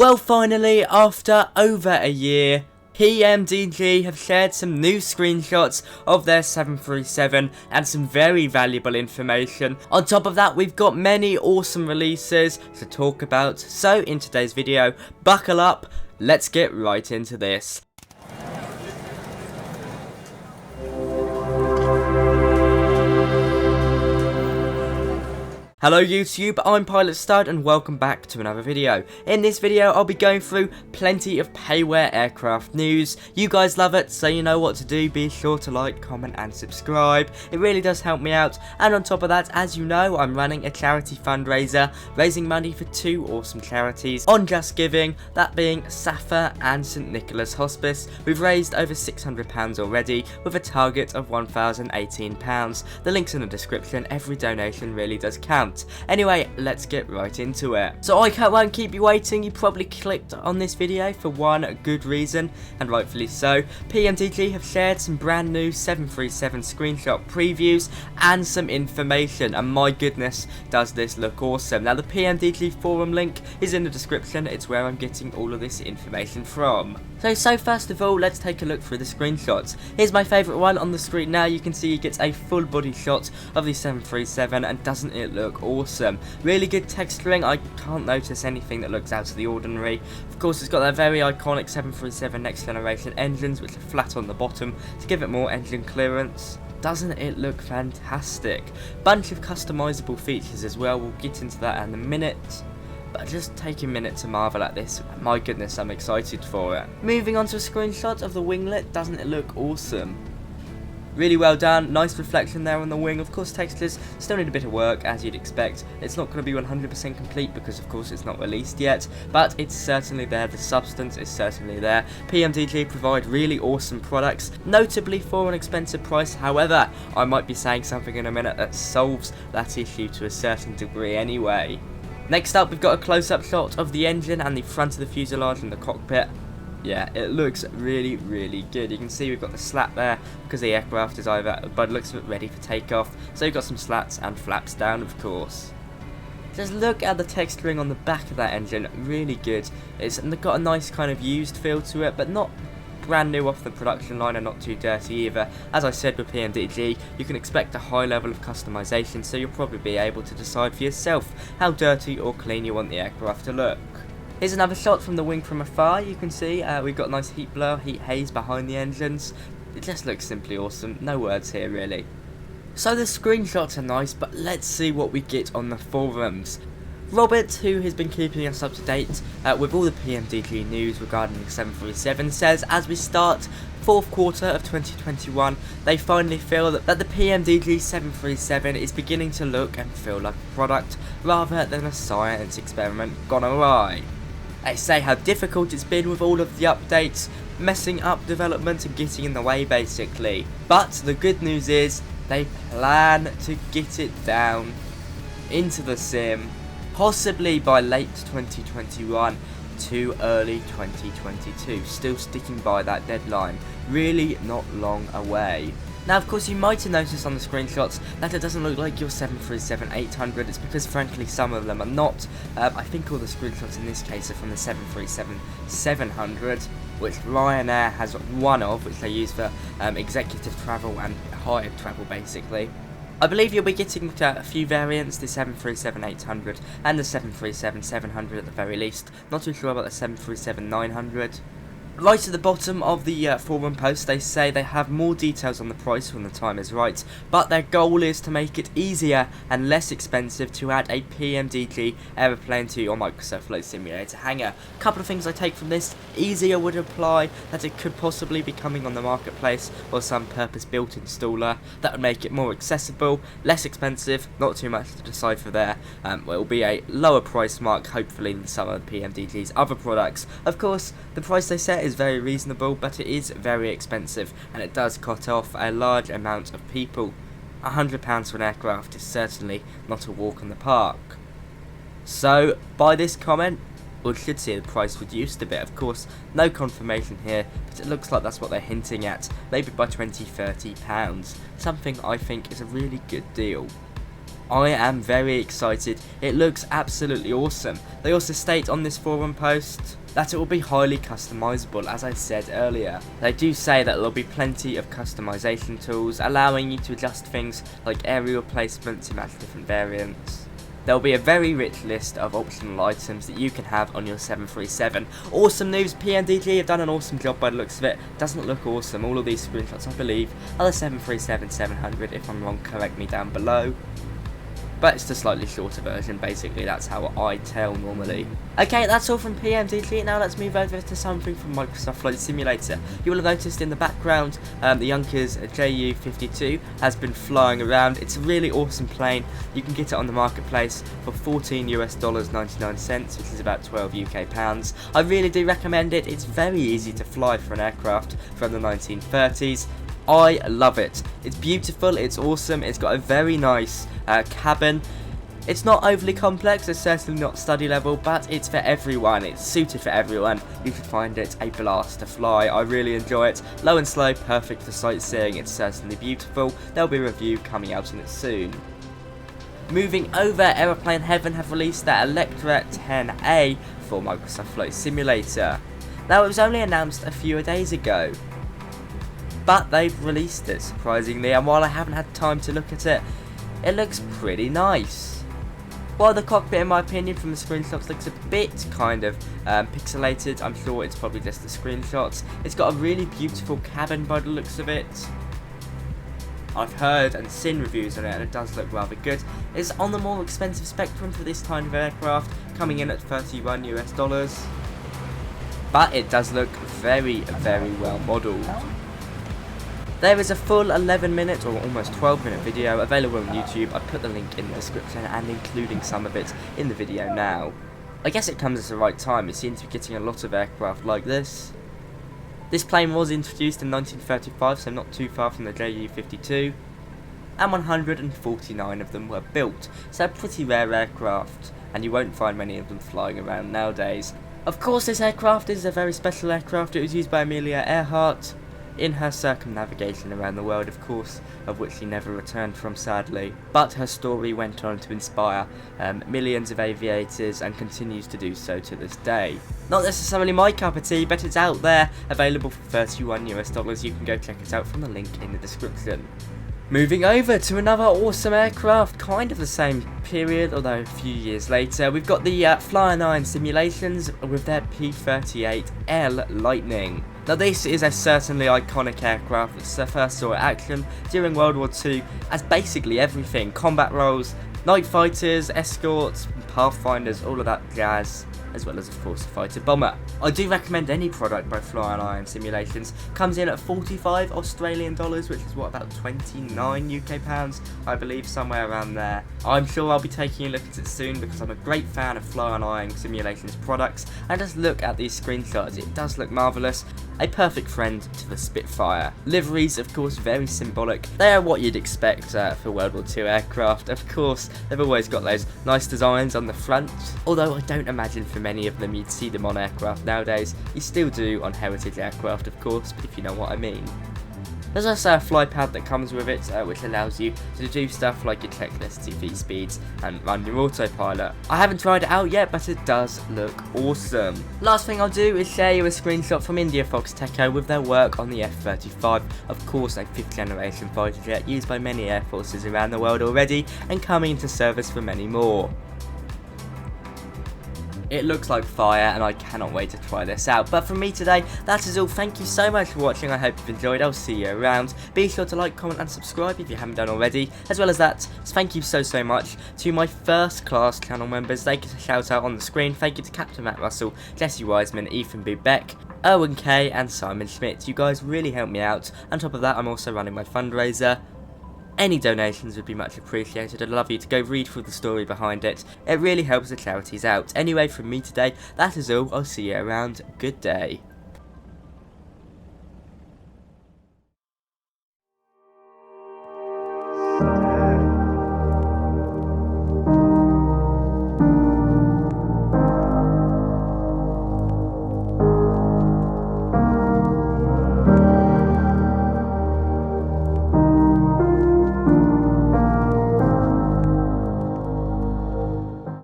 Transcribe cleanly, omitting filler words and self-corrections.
Well, finally, after over a year, PMDG have shared some new screenshots of their 737 and some very valuable information. On top of that, we've got many awesome releases to talk about. So in today's video, buckle up, let's get right into this. Hello YouTube, I'm Pilot Stud and welcome back to another video. In this video I'll be going through plenty of payware aircraft news. You guys love it, so you know what to do. Be sure to like, comment and subscribe. It really does help me out. And on top of that, as you know, I'm running a charity fundraiser, raising money for two awesome charities on Just Giving, that being Safa and St Nicholas Hospice. We've raised over £600 already with a target of £1,018. The link's in the description. Every donation really does count. Anyway, let's get right into it. So I won't keep you waiting. You probably clicked on this video for one good reason, and rightfully so. PMDG have shared some brand new 737 screenshot previews and some information, and my goodness, does this look awesome. Now the PMDG forum link is in the description. It's where I'm getting all of this information from. So first of all, let's take a look through the screenshots. Here's my favourite one on the screen now. You can see it gets a full body shot of the 737, and doesn't it look awesome? Really good texturing. I can't notice anything that looks out of the ordinary. Of course, it's got that very iconic 737 next generation engines, which are flat on the bottom to give it more engine clearance. Doesn't it look fantastic? Bunch of customizable features as well. We'll get into that in a minute. But just take a minute to marvel at this. My goodness, I'm excited for it. Moving on to a screenshot of the winglet. Doesn't it look awesome? Really well done. Nice reflection there on the wing. Of course, textures still need a bit of work, as you'd expect. It's not going to be 100% complete because, of course, it's not released yet. But it's certainly there. The substance is certainly there. PMDG provide really awesome products, notably for an expensive price. However, I might be saying something in a minute that solves that issue to a certain degree anyway. Next up, we've got a close-up shot of the engine and the front of the fuselage and the cockpit. Yeah, it looks really, really good. You can see we've got the slat there because the aircraft is either, but it looks ready for takeoff. So you've got some slats and flaps down, of course. Just look at the texturing on the back of that engine. Really good. It's got a nice kind of used feel to it, but not brand new off the production line, and not too dirty either. As I said with PMDG, you can expect a high level of customization, so you'll probably be able to decide for yourself how dirty or clean you want the aircraft to look. Here's another shot from the wing from afar. You can see we've got nice heat blur, heat haze behind the engines. It just looks simply awesome. No words here really. So the screenshots are nice, but let's see what we get on the forums. Robert, who has been keeping us up to date with all the PMDG news regarding the 737, says as we start fourth quarter of 2021, they finally feel that the PMDG 737 is beginning to look and feel like a product rather than a science experiment gone awry. They say how difficult it's been with all of the updates, messing up development and getting in the way basically. But the good news is they plan to get it down into the sim, possibly by late 2021 to early 2022. Still sticking by that deadline. Really not long away. Now, of course, you might have noticed on the screenshots that it doesn't look like your 737-800. It's because, frankly, some of them are not. I think all the screenshots in this case are from the 737-700, which Ryanair has one of, which they use for executive travel and hired travel, basically. I believe you'll be getting a few variants, the 737-800 and the 737-700 at the very least. Not too sure about the 737-900. Right at the bottom of the forum post, they say they have more details on the price when the time is right, but their goal is to make it easier and less expensive to add a PMDG aeroplane to your Microsoft Flight Simulator hangar. A couple of things I take from this: easier would imply that it could possibly be coming on the marketplace or some purpose-built installer that would make it more accessible, less expensive, not too much to decipher there. It will be a lower price mark, hopefully, than some of PMDG's other products. Of course, the price they set is very reasonable, but it is very expensive, and it does cut off a large amount of people. £100 for an aircraft is certainly not a walk in the park. So, by this comment, we should see the price reduced a bit. Of course, no confirmation here, but it looks like that's what they're hinting at, maybe by £20–30, something I think is a really good deal. I am very excited. It looks absolutely awesome. They also state on this forum post that it will be highly customizable, as I said earlier. They do say that there will be plenty of customization tools, allowing you to adjust things like aerial placement to match different variants. There will be a very rich list of optional items that you can have on your 737. Awesome news, PMDG have done an awesome job by the looks of it. Doesn't look awesome. All of these screenshots, I believe, are the 737-700. If I'm wrong, correct me down below. But it's the slightly shorter version, basically. That's how I tell normally. Okay, that's all from PMDG. Now let's move over to something from Microsoft Flight Simulator. You will have noticed in the background, the Junkers Ju-52 has been flying around. It's a really awesome plane. You can get it on the marketplace for $14.99, which is about 12 UK pounds. I really do recommend it. It's very easy to fly for an aircraft from the 1930s. I love it. It's beautiful, it's awesome, it's got a very nice cabin. It's not overly complex, it's certainly not study level, but it's for everyone, it's suited for everyone. You should find it a blast to fly. I really enjoy it. Low and slow, perfect for sightseeing, it's certainly beautiful. There'll be a review coming out on it soon. Moving over, Aeroplane Heaven have released their Electra 10A for Microsoft Flight Simulator. Now, it was only announced a few days ago, but they've released it, surprisingly, and while I haven't had time to look at it, it looks pretty nice. While the cockpit, in my opinion, from the screenshots looks a bit kind of pixelated, I'm sure it's probably just the screenshots. It's got a really beautiful cabin by the looks of it. I've heard and seen reviews on it, and it does look rather good. It's on the more expensive spectrum for this kind of aircraft, coming in at $31 US. But it does look very, very well modelled. There is a full 11-minute or almost 12-minute video available on YouTube. I've put the link in the description and including some of it in the video now. I guess it comes at the right time. It seems to be getting a lot of aircraft like this. This plane was introduced in 1935, so not too far from the Ju-52, and 149 of them were built, so a pretty rare aircraft, and you won't find many of them flying around nowadays. Of course, this aircraft is a very special aircraft. It was used by Amelia Earhart in her circumnavigation around the world, of course, of which she never returned from, sadly. But her story went on to inspire millions of aviators and continues to do so to this day. Not necessarily my cup of tea, but it's out there, available for $31 US. You can go check it out from the link in the description. Moving over to another awesome aircraft, kind of the same period, although a few years later, we've got the Fly Iron Simulations with their P-38L Lightning. Now this is a certainly iconic aircraft that first saw action during World War II as basically everything: combat roles, night fighters, escorts, pathfinders, all of that jazz, as well as of course a fighter bomber. I do recommend any product by Fly Iron Simulations. Comes in at 45 Australian dollars, which is what, about 29 UK pounds, I believe, somewhere around there. I'm sure I'll be taking a look at it soon because I'm a great fan of Fly Iron Simulations products, and just look at these screenshots, it does look marvellous. A perfect friend to the Spitfire. Liveries, of course, very symbolic. They are what you'd expect for World War II aircraft. Of course, they've always got those nice designs on the front, although I don't imagine for many of them you'd see them on aircraft nowadays. You still do on heritage aircraft, of course, but if you know what I mean. There's also a fly pad that comes with it, which allows you to do stuff like your checklist, TV speeds, and run your autopilot. I haven't tried it out yet, but it does look awesome. Last thing I'll do is share you a screenshot from India Foxteco with their work on the F-35. Of course, a 5th generation fighter jet used by many air forces around the world already, and coming into service for many more. It looks like fire, and I cannot wait to try this out. But from me today, that is all. Thank you so much for watching. I hope you've enjoyed. I'll see you around. Be sure to like, comment and subscribe if you haven't done already. As well as that, thank you so much to my first class channel members. They get a shout out on the screen. Thank you to Captain Matt Russell, Jesse Wiseman, Ethan B. Beck, Owen K and Simon Schmidt. You guys really help me out. On top of that, I'm also running my fundraiser. Any donations would be much appreciated. I'd love you to go read through the story behind it. It really helps the charities out. Anyway, from me today, that is all. I'll see you around. Good day.